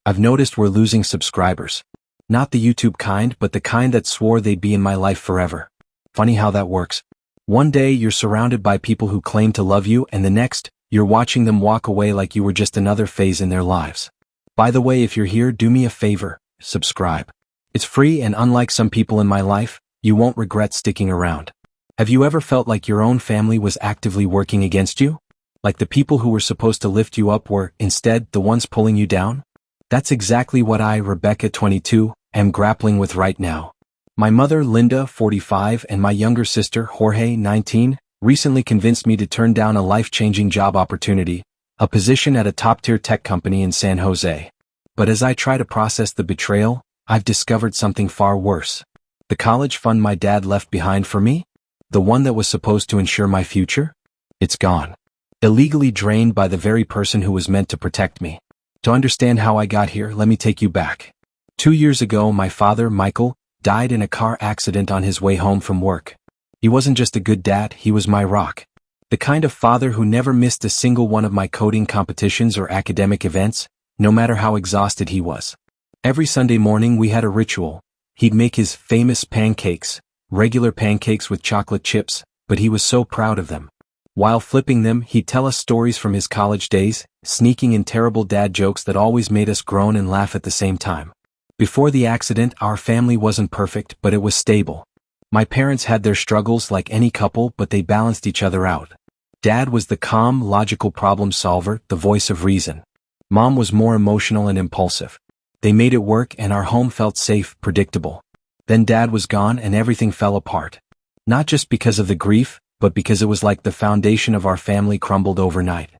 I've noticed we're losing subscribers. Not the YouTube kind, but the kind that swore they'd be in my life forever. Funny how that works. One day you're surrounded by people who claim to love you, and the next, you're watching them walk away like you were just another phase in their lives. By the way, if you're here, do me a favor, subscribe. It's free, and unlike some people in my life, you won't regret sticking around. Have you ever felt like your own family was actively working against you? Like the people who were supposed to lift you up were, instead, the ones pulling you down? That's exactly what I, Rebecca, 22, am grappling with right now. My mother, Linda, 45, and my younger sister, Jorge, 19, recently convinced me to turn down a life-changing job opportunity, a position at a top-tier tech company in San Jose. But as I try to process the betrayal, I've discovered something far worse. The college fund my dad left behind for me? The one that was supposed to ensure my future? It's gone. Illegally drained by the very person who was meant to protect me. To understand how I got here, let me take you back. 2 years ago, my father, Michael, died in a car accident on his way home from work. He wasn't just a good dad, he was my rock. The kind of father who never missed a single one of my coding competitions or academic events, no matter how exhausted he was. Every Sunday morning we had a ritual. He'd make his famous pancakes, regular pancakes with chocolate chips, but he was so proud of them. While flipping them, he'd tell us stories from his college days, sneaking in terrible dad jokes that always made us groan and laugh at the same time. Before the accident, our family wasn't perfect, but it was stable. My parents had their struggles like any couple, but they balanced each other out. Dad was the calm, logical problem solver, the voice of reason. Mom was more emotional and impulsive. They made it work, and our home felt safe, predictable. Then Dad was gone and everything fell apart. Not just because of the grief, but because it was like the foundation of our family crumbled overnight.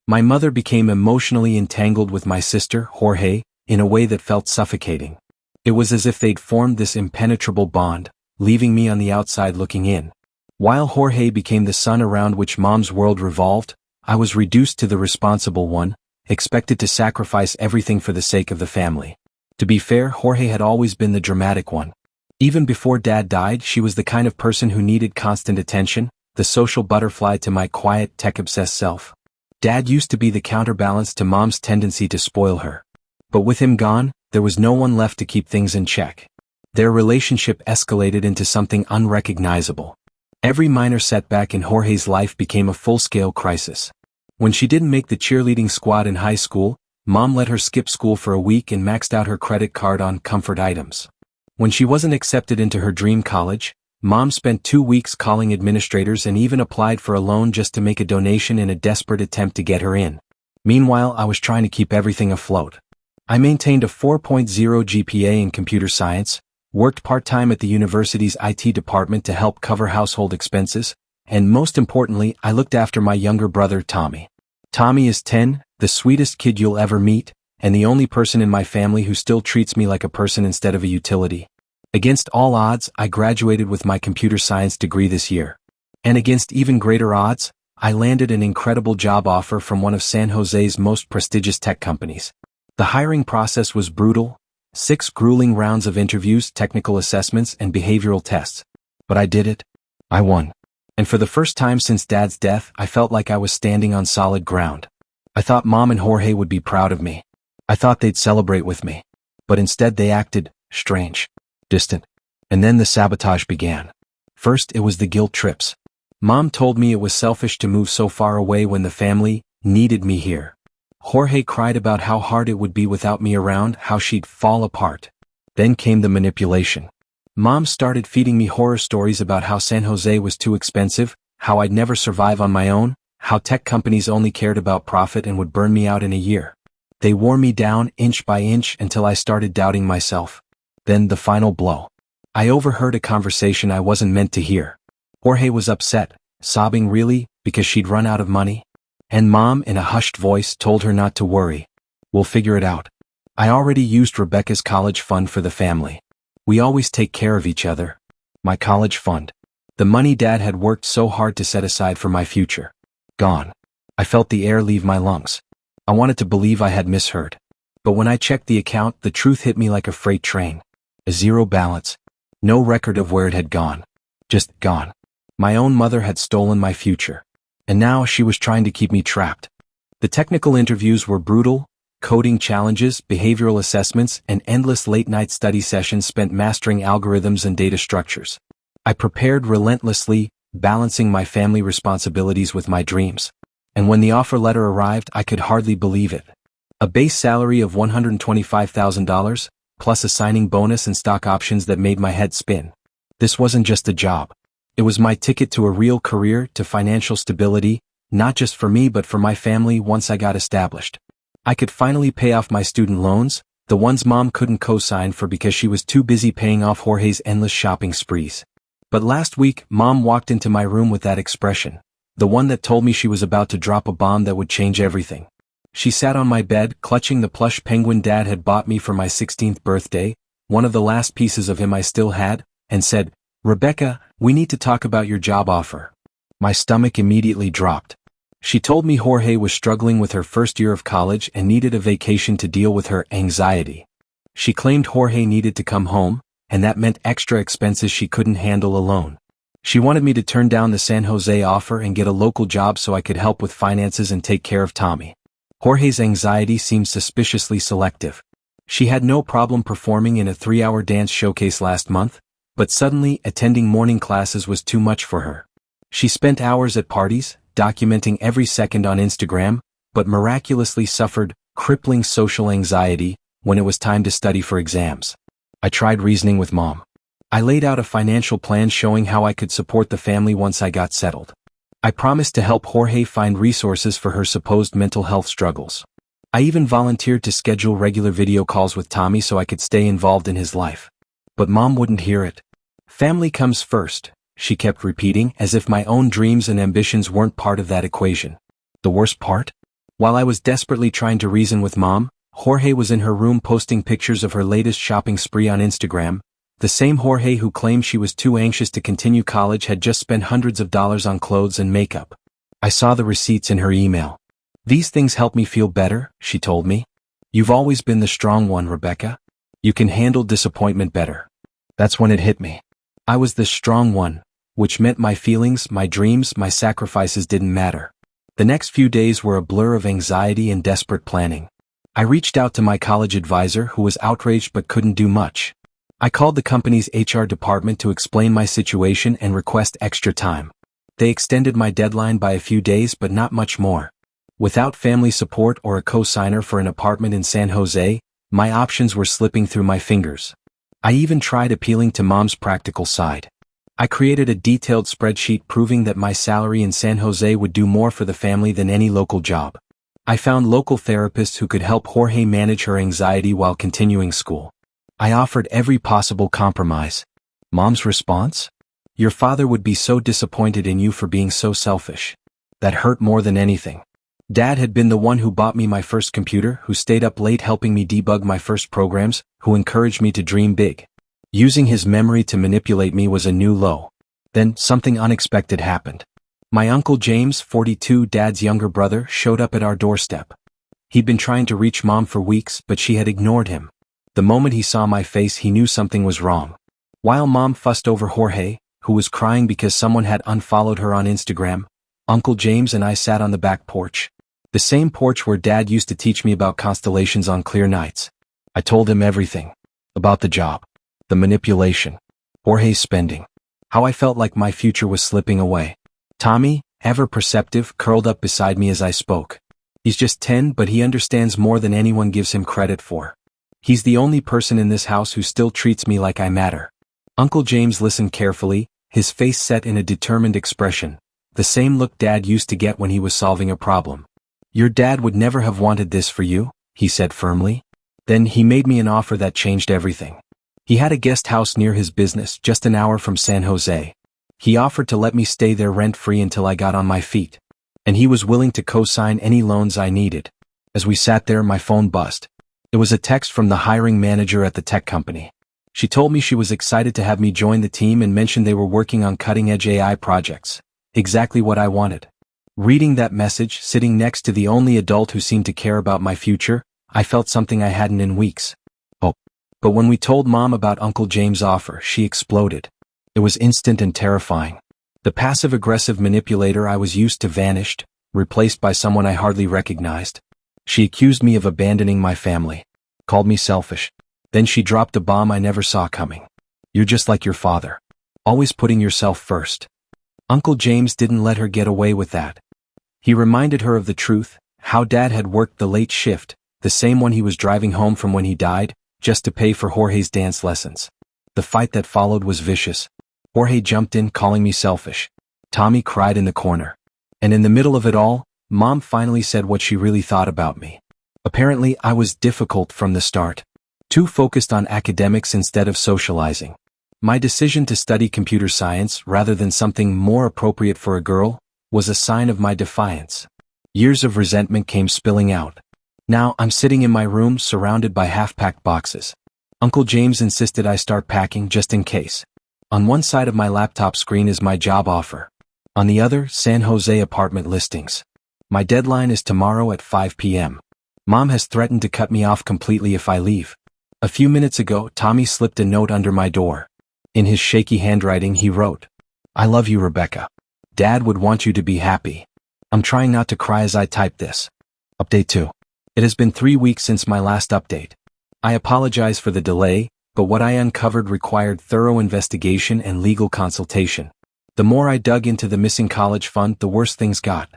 My mother became emotionally entangled with my sister, Jorge, in a way that felt suffocating. It was as if they'd formed this impenetrable bond, leaving me on the outside looking in. While Jorge became the sun around which Mom's world revolved, I was reduced to the responsible one, expected to sacrifice everything for the sake of the family. To be fair, Jorge had always been the dramatic one. Even before Dad died, she was the kind of person who needed constant attention, the social butterfly to my quiet, tech-obsessed self. Dad used to be the counterbalance to Mom's tendency to spoil her. But with him gone, there was no one left to keep things in check. Their relationship escalated into something unrecognizable. Every minor setback in Jorge's life became a full-scale crisis. When she didn't make the cheerleading squad in high school, Mom let her skip school for a week and maxed out her credit card on comfort items. When she wasn't accepted into her dream college, Mom spent 2 weeks calling administrators and even applied for a loan just to make a donation in a desperate attempt to get her in. Meanwhile, I was trying to keep everything afloat. I maintained a 4.0 GPA in computer science, worked part-time at the university's IT department to help cover household expenses, and most importantly, I looked after my younger brother, Tommy. Tommy is 10, the sweetest kid you'll ever meet, and the only person in my family who still treats me like a person instead of a utility. Against all odds, I graduated with my computer science degree this year. And against even greater odds, I landed an incredible job offer from one of San Jose's most prestigious tech companies. The hiring process was brutal, 6 grueling rounds of interviews, technical assessments, and behavioral tests. But I did it. I won. And for the first time since Dad's death, I felt like I was standing on solid ground. I thought Mom and Jorge would be proud of me. I thought they'd celebrate with me. But instead they acted strange. Distant. And then the sabotage began. First, it was the guilt trips. Mom told me it was selfish to move so far away when the family needed me here. Jorge cried about how hard it would be without me around, how she'd fall apart. Then came the manipulation. Mom started feeding me horror stories about how San Jose was too expensive, how I'd never survive on my own, how tech companies only cared about profit and would burn me out in a year. They wore me down inch by inch until I started doubting myself. Then the final blow. I overheard a conversation I wasn't meant to hear. Jorge was upset, sobbing really, because she'd run out of money. And Mom, in a hushed voice, told her not to worry. We'll figure it out. I already used Rebecca's college fund for the family. We always take care of each other. My college fund. The money Dad had worked so hard to set aside for my future. Gone. I felt the air leave my lungs. I wanted to believe I had misheard. But when I checked the account, the truth hit me like a freight train. A zero balance. No record of where it had gone. Just gone. My own mother had stolen my future. And now she was trying to keep me trapped. The technical interviews were brutal, Coding challenges, behavioral assessments, and endless late-night study sessions spent mastering algorithms and data structures. I prepared relentlessly, balancing my family responsibilities with my dreams. And when the offer letter arrived, I could hardly believe it. A base salary of $125,000, plus a signing bonus and stock options that made my head spin. This wasn't just a job. It was my ticket to a real career, to financial stability, not just for me but for my family once I got established. I could finally pay off my student loans, the ones Mom couldn't co-sign for because she was too busy paying off Jorge's endless shopping sprees. But last week, Mom walked into my room with that expression, the one that told me she was about to drop a bomb that would change everything. She sat on my bed, clutching the plush penguin Dad had bought me for my 16th birthday, one of the last pieces of him I still had, and said, "Rebecca, we need to talk about your job offer." My stomach immediately dropped. She told me Jorge was struggling with her first year of college and needed a vacation to deal with her anxiety. She claimed Jorge needed to come home, and that meant extra expenses she couldn't handle alone. She wanted me to turn down the San Jose offer and get a local job so I could help with finances and take care of Tommy. Jorge's anxiety seemed suspiciously selective. She had no problem performing in a 3-hour dance showcase last month, but suddenly attending morning classes was too much for her. She spent hours at parties, documenting every second on Instagram, but miraculously suffered crippling social anxiety when it was time to study for exams. I tried reasoning with Mom. I laid out a financial plan showing how I could support the family once I got settled. I promised to help Jorge find resources for her supposed mental health struggles. I even volunteered to schedule regular video calls with Tommy so I could stay involved in his life. But Mom wouldn't hear it. "Family comes first," she kept repeating, as if my own dreams and ambitions weren't part of that equation. The worst part? While I was desperately trying to reason with Mom, Jorge was in her room posting pictures of her latest shopping spree on Instagram. The same Jorge who claimed she was too anxious to continue college had just spent hundreds of dollars on clothes and makeup. I saw the receipts in her email. "These things help me feel better," she told me. "You've always been the strong one, Rebecca. You can handle disappointment better." That's when it hit me. I was the strong one, which meant my feelings, my dreams, my sacrifices didn't matter. The next few days were a blur of anxiety and desperate planning. I reached out to my college advisor who was outraged but couldn't do much. I called the company's HR department to explain my situation and request extra time. They extended my deadline by a few days but not much more. Without family support or a co-signer for an apartment in San Jose, my options were slipping through my fingers. I even tried appealing to Mom's practical side. I created a detailed spreadsheet proving that my salary in San Jose would do more for the family than any local job. I found local therapists who could help Jorge manage her anxiety while continuing school. I offered every possible compromise. Mom's response? "Your father would be so disappointed in you for being so selfish." That hurt more than anything. Dad had been the one who bought me my first computer, who stayed up late helping me debug my first programs, who encouraged me to dream big. Using his memory to manipulate me was a new low. Then, something unexpected happened. My Uncle James, 42, Dad's younger brother, showed up at our doorstep. He'd been trying to reach Mom for weeks, but she had ignored him. The moment he saw my face, he knew something was wrong. While Mom fussed over Jorge, who was crying because someone had unfollowed her on Instagram, Uncle James and I sat on the back porch. The same porch where Dad used to teach me about constellations on clear nights. I told him everything. About the job. The manipulation. Jorge's spending. How I felt like my future was slipping away. Tommy, ever perceptive, curled up beside me as I spoke. He's just 10, but he understands more than anyone gives him credit for. He's the only person in this house who still treats me like I matter. Uncle James listened carefully, his face set in a determined expression, the same look Dad used to get when he was solving a problem. "Your dad would never have wanted this for you," he said firmly. Then he made me an offer that changed everything. He had a guest house near his business, just an hour from San Jose. He offered to let me stay there rent-free until I got on my feet. And he was willing to co-sign any loans I needed. As we sat there, my phone buzzed. It was a text from the hiring manager at the tech company. She told me she was excited to have me join the team and mentioned they were working on cutting-edge AI projects. Exactly what I wanted. Reading that message, sitting next to the only adult who seemed to care about my future, I felt something I hadn't in weeks. Hope. But when we told Mom about Uncle James' offer, she exploded. It was instant and terrifying. The passive-aggressive manipulator I was used to vanished, replaced by someone I hardly recognized. She accused me of abandoning my family, called me selfish. Then she dropped a bomb I never saw coming. You're just like your father, always putting yourself first. Uncle James didn't let her get away with that. He reminded her of the truth, how Dad had worked the late shift, the same one he was driving home from when he died, just to pay for Jorge's dance lessons. The fight that followed was vicious. Jorge jumped in, calling me selfish. Tommy cried in the corner. And in the middle of it all, Mom finally said what she really thought about me. Apparently, I was difficult from the start. Too focused on academics instead of socializing. My decision to study computer science rather than something more appropriate for a girl was a sign of my defiance. Years of resentment came spilling out. Now I'm sitting in my room surrounded by half-packed boxes. Uncle James insisted I start packing just in case. On one side of my laptop screen is my job offer. On the other, San Jose apartment listings. My deadline is tomorrow at 5 p.m. Mom has threatened to cut me off completely if I leave. A few minutes ago, Tommy slipped a note under my door. In his shaky handwriting he wrote, "I love you, Rebecca. Dad would want you to be happy." I'm trying not to cry as I type this. Update 2. It has been 3 weeks since my last update. I apologize for the delay, but what I uncovered required thorough investigation and legal consultation. The more I dug into the missing college fund, the worse things got.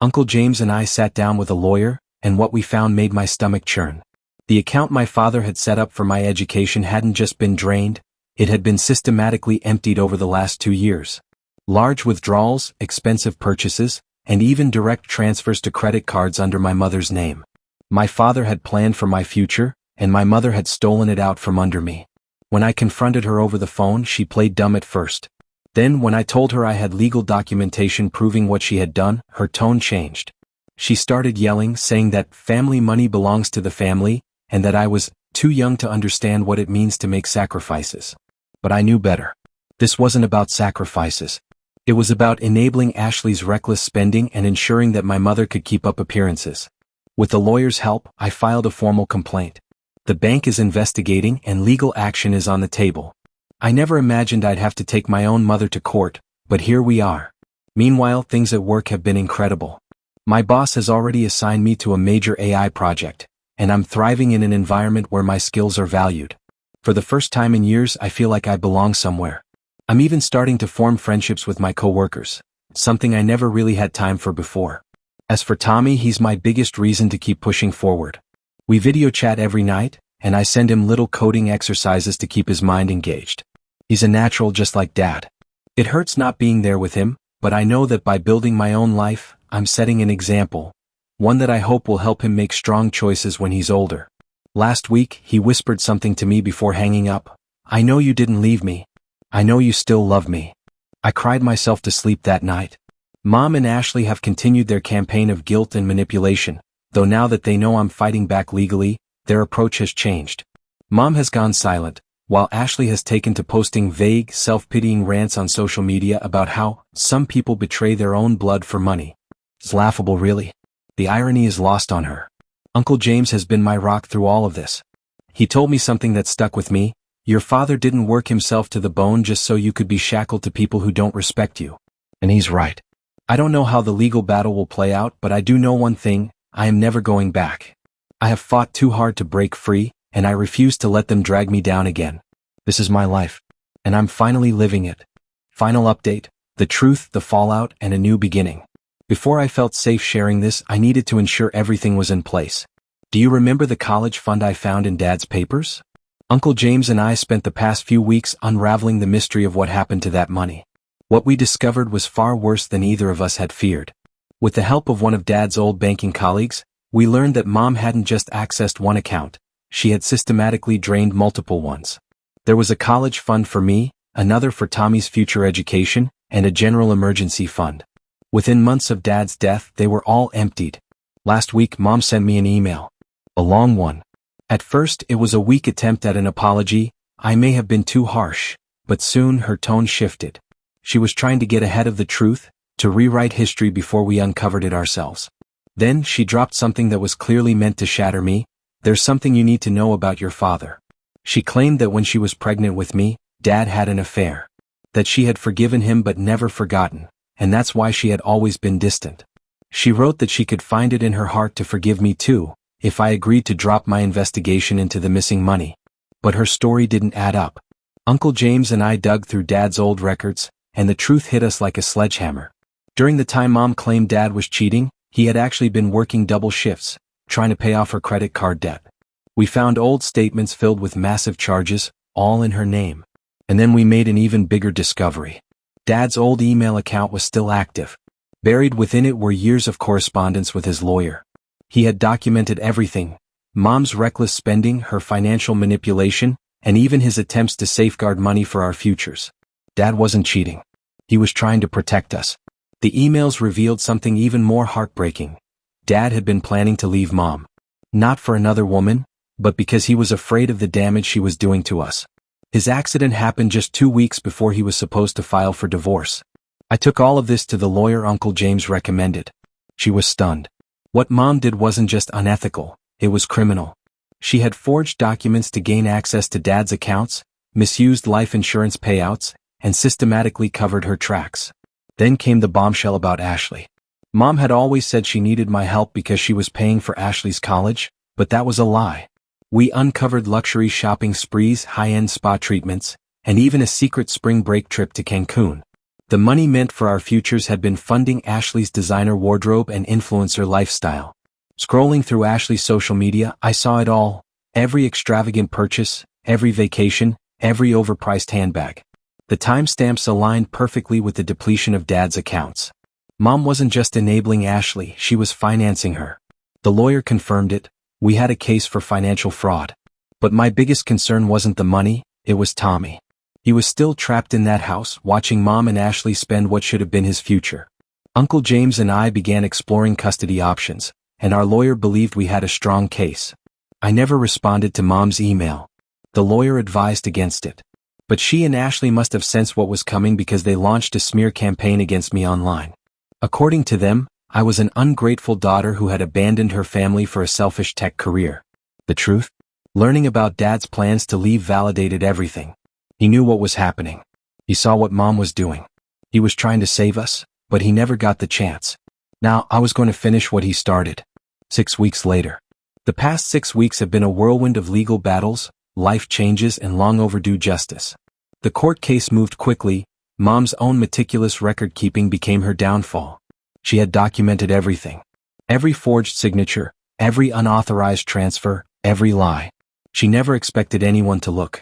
Uncle James and I sat down with a lawyer, and what we found made my stomach churn. The account my father had set up for my education hadn't just been drained, it had been systematically emptied over the last 2 years. Large withdrawals, expensive purchases, and even direct transfers to credit cards under my mother's name. My father had planned for my future, and my mother had stolen it out from under me. When I confronted her over the phone, she played dumb at first. Then, when I told her I had legal documentation proving what she had done, her tone changed. She started yelling, saying that family money belongs to the family, and that I was too young to understand what it means to make sacrifices. But I knew better. This wasn't about sacrifices. It was about enabling Ashley's reckless spending and ensuring that my mother could keep up appearances. With the lawyer's help, I filed a formal complaint. The bank is investigating and legal action is on the table. I never imagined I'd have to take my own mother to court, but here we are. Meanwhile, things at work have been incredible. My boss has already assigned me to a major AI project, and I'm thriving in an environment where my skills are valued. For the first time in years, I feel like I belong somewhere. I'm even starting to form friendships with my coworkers, something I never really had time for before. As for Tommy, he's my biggest reason to keep pushing forward. We video chat every night, and I send him little coding exercises to keep his mind engaged. He's a natural just like Dad. It hurts not being there with him, but I know that by building my own life, I'm setting an example, one that I hope will help him make strong choices when he's older. Last week, he whispered something to me before hanging up. "I know you didn't leave me. I know you still love me." I cried myself to sleep that night. Mom and Ashley have continued their campaign of guilt and manipulation, though now that they know I'm fighting back legally, their approach has changed. Mom has gone silent, while Ashley has taken to posting vague, self-pitying rants on social media about how some people betray their own blood for money. It's laughable, really. The irony is lost on her. Uncle James has been my rock through all of this. He told me something that stuck with me. Your father didn't work himself to the bone just so you could be shackled to people who don't respect you. And he's right. I don't know how the legal battle will play out, but I do know one thing, I am never going back. I have fought too hard to break free, and I refuse to let them drag me down again. This is my life, and I'm finally living it. Final update, the truth, the fallout, and a new beginning. Before I felt safe sharing this, I needed to ensure everything was in place. Do you remember the college fund I found in Dad's papers? Uncle James and I spent the past few weeks unraveling the mystery of what happened to that money. What we discovered was far worse than either of us had feared. With the help of one of Dad's old banking colleagues, we learned that Mom hadn't just accessed one account, she had systematically drained multiple ones. There was a college fund for me, another for Tommy's future education, and a general emergency fund. Within months of Dad's death, they were all emptied. Last week, Mom sent me an email. A long one. At first, it was a weak attempt at an apology. I may have been too harsh, but soon her tone shifted. She was trying to get ahead of the truth, to rewrite history before we uncovered it ourselves. Then she dropped something that was clearly meant to shatter me. There's something you need to know about your father. She claimed that when she was pregnant with me, Dad had an affair. That she had forgiven him but never forgotten, and that's why she had always been distant. She wrote that she could find it in her heart to forgive me too, if I agreed to drop my investigation into the missing money. But her story didn't add up. Uncle James and I dug through Dad's old records, and the truth hit us like a sledgehammer. During the time Mom claimed Dad was cheating, he had actually been working double shifts, trying to pay off her credit card debt. We found old statements filled with massive charges, all in her name. And then we made an even bigger discovery. Dad's old email account was still active. Buried within it were years of correspondence with his lawyer. He had documented everything: Mom's reckless spending, her financial manipulation, and even his attempts to safeguard money for our futures. Dad wasn't cheating. He was trying to protect us. The emails revealed something even more heartbreaking. Dad had been planning to leave Mom. Not for another woman, but because he was afraid of the damage she was doing to us. His accident happened just 2 weeks before he was supposed to file for divorce. I took all of this to the lawyer Uncle James recommended. She was stunned. What Mom did wasn't just unethical, it was criminal. She had forged documents to gain access to Dad's accounts, misused life insurance payouts, and systematically covered her tracks. Then came the bombshell about Ashley. Mom had always said she needed my help because she was paying for Ashley's college, but that was a lie. We uncovered luxury shopping sprees, high-end spa treatments, and even a secret spring break trip to Cancun. The money meant for our futures had been funding Ashley's designer wardrobe and influencer lifestyle. Scrolling through Ashley's social media, I saw it all. Every extravagant purchase, every vacation, every overpriced handbag. The timestamps aligned perfectly with the depletion of Dad's accounts. Mom wasn't just enabling Ashley, she was financing her. The lawyer confirmed it. We had a case for financial fraud. But my biggest concern wasn't the money, it was Tommy. He was still trapped in that house, watching Mom and Ashley spend what should have been his future. Uncle James and I began exploring custody options, and our lawyer believed we had a strong case. I never responded to Mom's email. The lawyer advised against it. But she and Ashley must have sensed what was coming because they launched a smear campaign against me online. According to them, I was an ungrateful daughter who had abandoned her family for a selfish tech career. The truth? Learning about Dad's plans to leave validated everything. He knew what was happening. He saw what Mom was doing. He was trying to save us, but he never got the chance. Now, I was going to finish what he started. 6 weeks later. The past 6 weeks have been a whirlwind of legal battles, life changes, and long overdue justice. The court case moved quickly. Mom's own meticulous record-keeping became her downfall. She had documented everything. Every forged signature, every unauthorized transfer, every lie. She never expected anyone to look.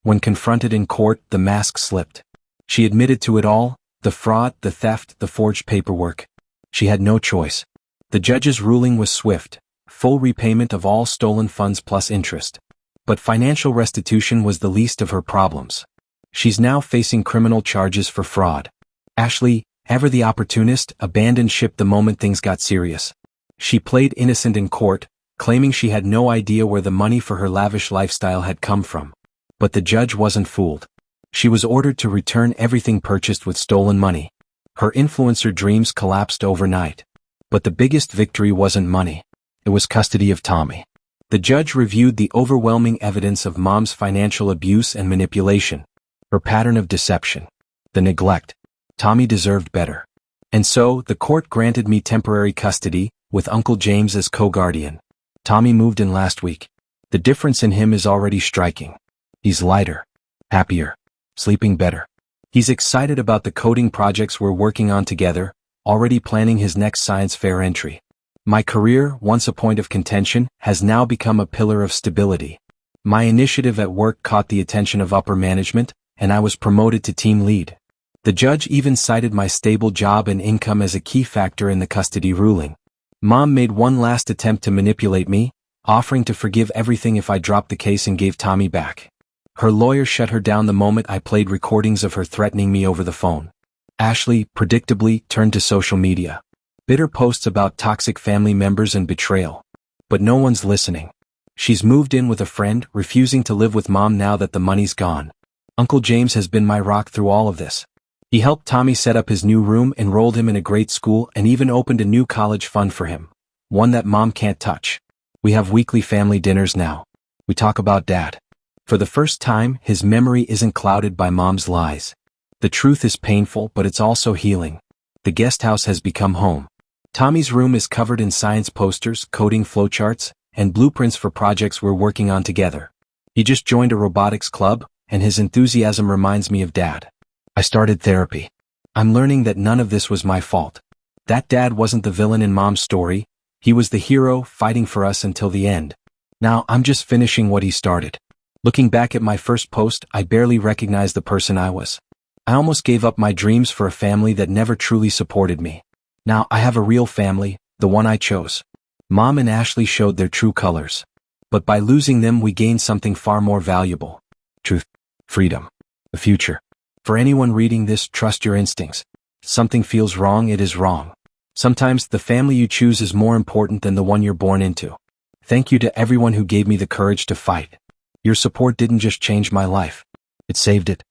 When confronted in court, the mask slipped. She admitted to it all: the fraud, the theft, the forged paperwork. She had no choice. The judge's ruling was swift: full repayment of all stolen funds plus interest. But financial restitution was the least of her problems. She's now facing criminal charges for fraud. Ashley, ever the opportunist, abandoned ship the moment things got serious. She played innocent in court, claiming she had no idea where the money for her lavish lifestyle had come from. But the judge wasn't fooled. She was ordered to return everything purchased with stolen money. Her influencer dreams collapsed overnight. But the biggest victory wasn't money. It was custody of Tommy. The judge reviewed the overwhelming evidence of Mom's financial abuse and manipulation. Her pattern of deception. The neglect. Tommy deserved better. And so, the court granted me temporary custody, with Uncle James as co-guardian. Tommy moved in last week. The difference in him is already striking. He's lighter, happier, sleeping better. He's excited about the coding projects we're working on together, already planning his next science fair entry. My career, once a point of contention, has now become a pillar of stability. My initiative at work caught the attention of upper management, and I was promoted to team lead. The judge even cited my stable job and income as a key factor in the custody ruling. Mom made one last attempt to manipulate me, offering to forgive everything if I dropped the case and gave Tommy back. Her lawyer shut her down the moment I played recordings of her threatening me over the phone. Ashley, predictably, turned to social media. Bitter posts about toxic family members and betrayal. But no one's listening. She's moved in with a friend, refusing to live with Mom now that the money's gone. Uncle James has been my rock through all of this. He helped Tommy set up his new room, enrolled him in a great school, and even opened a new college fund for him. One that Mom can't touch. We have weekly family dinners now. We talk about Dad. For the first time, his memory isn't clouded by Mom's lies. The truth is painful, but it's also healing. The guest house has become home. Tommy's room is covered in science posters, coding flowcharts, and blueprints for projects we're working on together. He just joined a robotics club, and his enthusiasm reminds me of Dad. I started therapy. I'm learning that none of this was my fault. That Dad wasn't the villain in Mom's story. He was the hero, fighting for us until the end. Now I'm just finishing what he started. Looking back at my first post, I barely recognized the person I was. I almost gave up my dreams for a family that never truly supported me. Now I have a real family, the one I chose. Mom and Ashley showed their true colors. But by losing them, we gained something far more valuable. Truth, freedom, the future. For anyone reading this, trust your instincts. If something feels wrong, it is wrong. Sometimes the family you choose is more important than the one you're born into. Thank you to everyone who gave me the courage to fight. Your support didn't just change my life. It saved it.